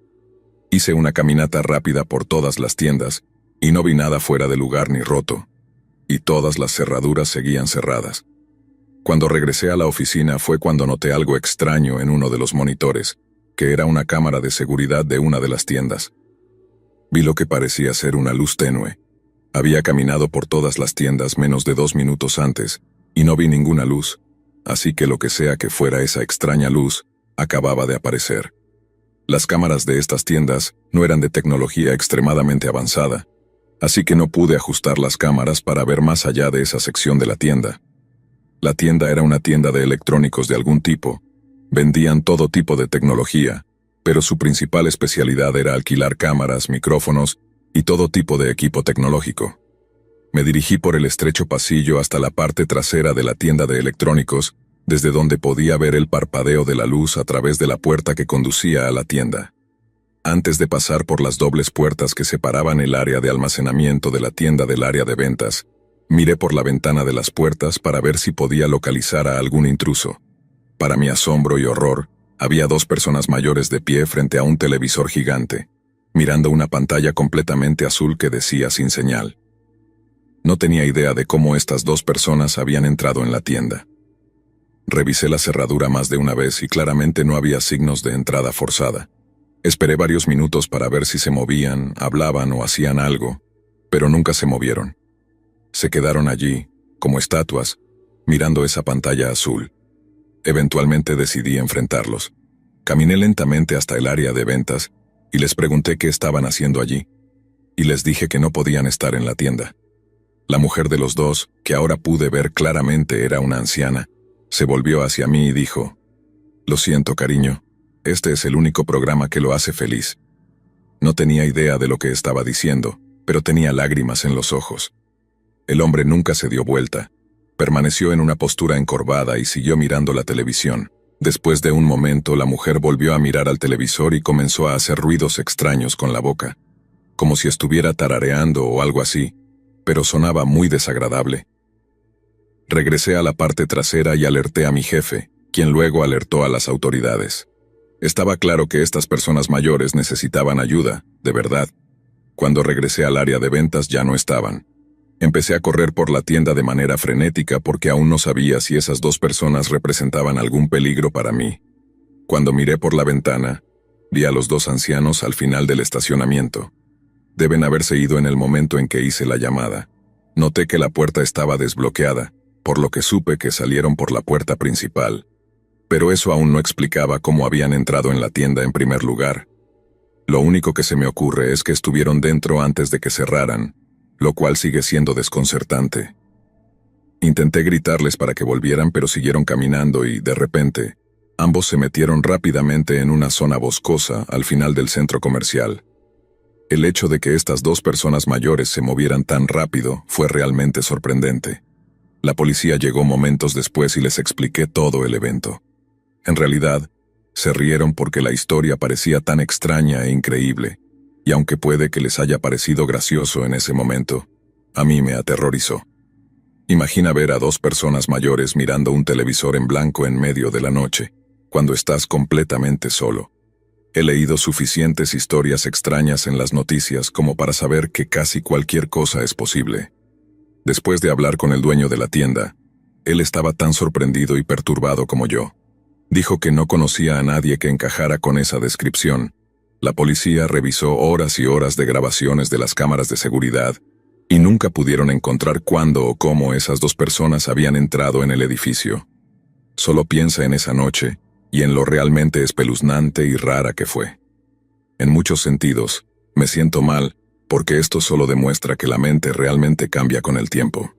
Hice una caminata rápida por todas las tiendas, y no vi nada fuera de lugar ni roto, y todas las cerraduras seguían cerradas. Cuando regresé a la oficina fue cuando noté algo extraño en uno de los monitores, que era una cámara de seguridad de una de las tiendas. Vi lo que parecía ser una luz tenue. Había caminado por todas las tiendas menos de 2 minutos antes, y no vi ninguna luz, así que lo que sea que fuera esa extraña luz, acababa de aparecer. Las cámaras de estas tiendas no eran de tecnología extremadamente avanzada, así que no pude ajustar las cámaras para ver más allá de esa sección de la tienda. La tienda era una tienda de electrónicos de algún tipo. Vendían todo tipo de tecnología, pero su principal especialidad era alquilar cámaras, micrófonos y todo tipo de equipo tecnológico. Me dirigí por el estrecho pasillo hasta la parte trasera de la tienda de electrónicos, desde donde podía ver el parpadeo de la luz a través de la puerta que conducía a la tienda. Antes de pasar por las dobles puertas que separaban el área de almacenamiento de la tienda del área de ventas, miré por la ventana de las puertas para ver si podía localizar a algún intruso. Para mi asombro y horror, había 2 personas mayores de pie frente a un televisor gigante, mirando una pantalla completamente azul que decía sin señal. No tenía idea de cómo estas 2 personas habían entrado en la tienda. Revisé la cerradura más de una vez y claramente no había signos de entrada forzada. Esperé varios minutos para ver si se movían, hablaban o hacían algo, pero nunca se movieron. Se quedaron allí, como estatuas, mirando esa pantalla azul. Eventualmente decidí enfrentarlos. Caminé lentamente hasta el área de ventas y les pregunté qué estaban haciendo allí. y les dije que no podían estar en la tienda. La mujer de los dos, que ahora pude ver claramente era una anciana, se volvió hacia mí y dijo: «Lo siento, cariño, este es el único programa que lo hace feliz». No tenía idea de lo que estaba diciendo, pero tenía lágrimas en los ojos. El hombre nunca se dio vuelta. Permaneció en una postura encorvada y siguió mirando la televisión. Después de un momento, la mujer volvió a mirar al televisor y comenzó a hacer ruidos extraños con la boca, como si estuviera tarareando o algo así, pero sonaba muy desagradable. Regresé a la parte trasera y alerté a mi jefe, quien luego alertó a las autoridades. Estaba claro que estas personas mayores necesitaban ayuda, de verdad. Cuando regresé al área de ventas ya no estaban. Empecé a correr por la tienda de manera frenética porque aún no sabía si esas dos personas representaban algún peligro para mí. Cuando miré por la ventana, vi a los dos ancianos al final del estacionamiento. Deben haberse ido en el momento en que hice la llamada. Noté que la puerta estaba desbloqueada, por lo que supe que salieron por la puerta principal. Pero eso aún no explicaba cómo habían entrado en la tienda en primer lugar. Lo único que se me ocurre es que estuvieron dentro antes de que cerraran, lo cual sigue siendo desconcertante. Intenté gritarles para que volvieran, pero siguieron caminando y, de repente, ambos se metieron rápidamente en una zona boscosa al final del centro comercial. El hecho de que estas dos personas mayores se movieran tan rápido fue realmente sorprendente. La policía llegó momentos después y les expliqué todo el evento. En realidad, se rieron porque la historia parecía tan extraña e increíble, y aunque puede que les haya parecido gracioso en ese momento, a mí me aterrorizó. Imagina ver a dos personas mayores mirando un televisor en blanco en medio de la noche, cuando estás completamente solo. He leído suficientes historias extrañas en las noticias como para saber que casi cualquier cosa es posible. Después de hablar con el dueño de la tienda, él estaba tan sorprendido y perturbado como yo. Dijo que no conocía a nadie que encajara con esa descripción. La policía revisó horas y horas de grabaciones de las cámaras de seguridad y nunca pudieron encontrar cuándo o cómo esas dos personas habían entrado en el edificio. Solo piensa en esa noche y en lo realmente espeluznante y rara que fue. En muchos sentidos, me siento mal porque esto solo demuestra que la mente realmente cambia con el tiempo.